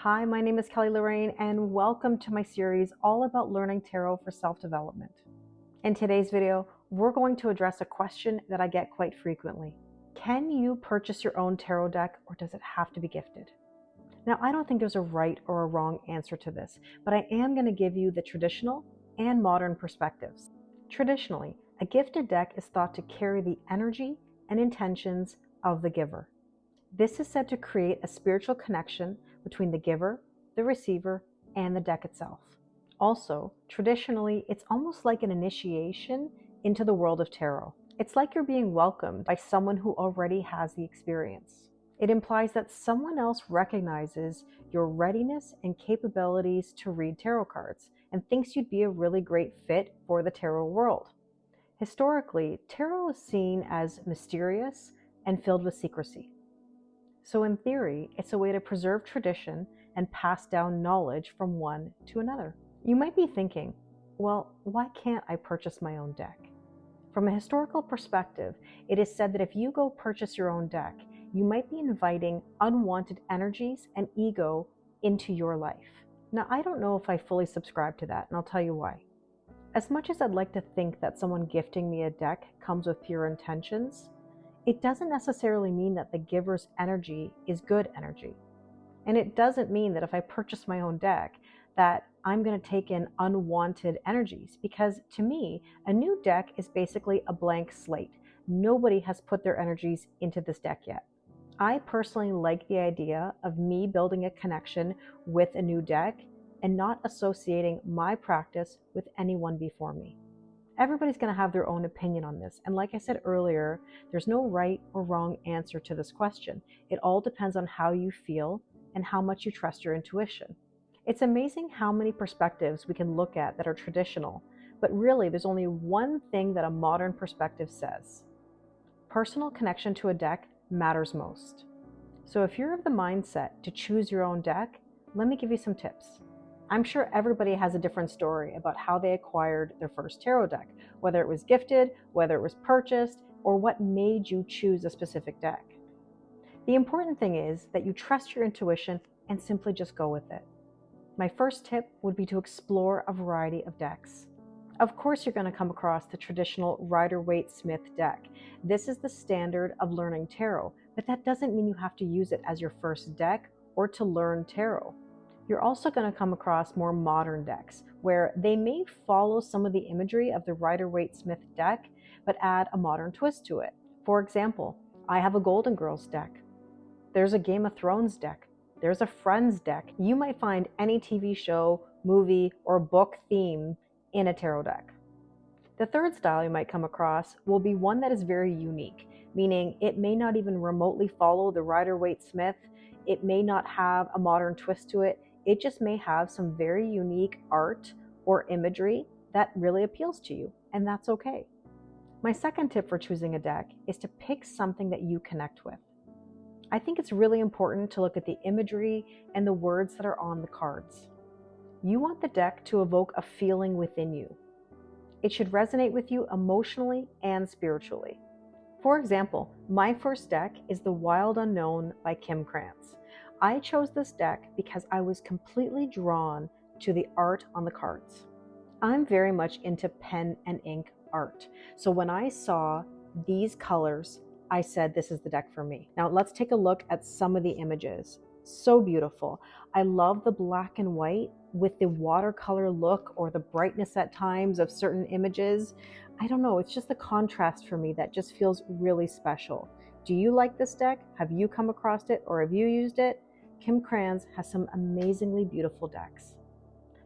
Hi, my name is Kelly Lorraine, and welcome to my series all about learning tarot for self-development. In today's video, we're going to address a question that I get quite frequently. Can you purchase your own tarot deck, or does it have to be gifted? Now, I don't think there's a right or a wrong answer to this, but I am going to give you the traditional and modern perspectives. Traditionally, a gifted deck is thought to carry the energy and intentions of the giver. This is said to create a spiritual connection between the giver, the receiver, and the deck itself. Also, traditionally, it's almost like an initiation into the world of tarot. It's like you're being welcomed by someone who already has the experience. It implies that someone else recognizes your readiness and capabilities to read tarot cards and thinks you'd be a really great fit for the tarot world. Historically, tarot is seen as mysterious and filled with secrecy. So in theory, it's a way to preserve tradition and pass down knowledge from one to another. You might be thinking, well, why can't I purchase my own deck? From a historical perspective, it is said that if you go purchase your own deck, you might be inviting unwanted energies and ego into your life. Now, I don't know if I fully subscribe to that, and I'll tell you why. As much as I'd like to think that someone gifting me a deck comes with pure intentions, it doesn't necessarily mean that the giver's energy is good energy. And it doesn't mean that if I purchase my own deck, that I'm going to take in unwanted energies, because to me, a new deck is basically a blank slate. Nobody has put their energies into this deck yet. I personally like the idea of me building a connection with a new deck and not associating my practice with anyone before me. Everybody's going to have their own opinion on this. And like I said earlier, there's no right or wrong answer to this question. It all depends on how you feel and how much you trust your intuition. It's amazing how many perspectives we can look at that are traditional, but really there's only one thing that a modern perspective says. Personal connection to a deck matters most. So if you're of the mindset to choose your own deck, let me give you some tips. I'm sure everybody has a different story about how they acquired their first tarot deck, whether it was gifted, whether it was purchased, or what made you choose a specific deck. The important thing is that you trust your intuition and simply just go with it. My first tip would be to explore a variety of decks. Of course, you're going to come across the traditional Rider-Waite-Smith deck. This is the standard of learning tarot, but that doesn't mean you have to use it as your first deck or to learn tarot. You're also going to come across more modern decks where they may follow some of the imagery of the Rider-Waite-Smith deck, but add a modern twist to it. For example, I have a Golden Girls deck. There's a Game of Thrones deck. There's a Friends deck. You might find any TV show, movie, or book theme in a tarot deck. The third style you might come across will be one that is very unique, meaning it may not even remotely follow the Rider-Waite-Smith. It may not have a modern twist to it. It just may have some very unique art or imagery that really appeals to you, and that's okay. My second tip for choosing a deck is to pick something that you connect with. I think it's really important to look at the imagery and the words that are on the cards. You want the deck to evoke a feeling within you. It should resonate with you emotionally and spiritually. For example, my first deck is The Wild Unknown by Kim Krans. I chose this deck because I was completely drawn to the art on the cards. I'm very much into pen and ink art. So when I saw these colors, I said, this is the deck for me. Now let's take a look at some of the images. So beautiful. I love the black and white with the watercolor look or the brightness at times of certain images. I don't know, it's just the contrast for me that just feels really special. Do you like this deck? Have you come across it or have you used it? Kim Krans has some amazingly beautiful decks.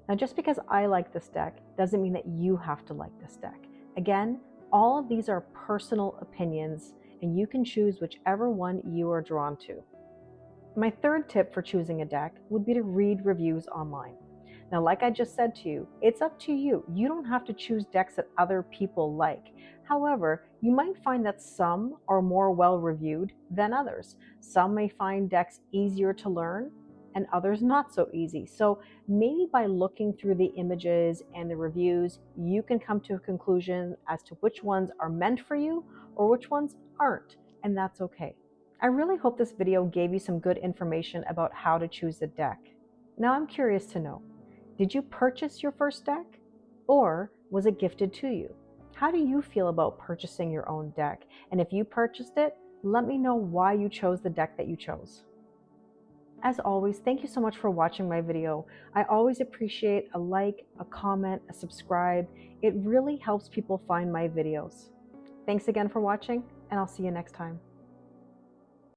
Now, just because I like this deck doesn't mean that you have to like this deck. Again, all of these are personal opinions, and you can choose whichever one you are drawn to. My third tip for choosing a deck would be to read reviews online. Now, like I just said to you, it's up to you. You don't have to choose decks that other people like. However, you might find that some are more well-reviewed than others. Some may find decks easier to learn and others not so easy. So maybe by looking through the images and the reviews, you can come to a conclusion as to which ones are meant for you or which ones aren't, and that's okay. I really hope this video gave you some good information about how to choose a deck. Now I'm curious to know, did you purchase your first deck or was it gifted to you? How do you feel about purchasing your own deck? And if you purchased it, let me know why you chose the deck that you chose. As always, thank you so much for watching my video. I always appreciate a like, a comment, a subscribe. It really helps people find my videos. Thanks again for watching, and I'll see you next time.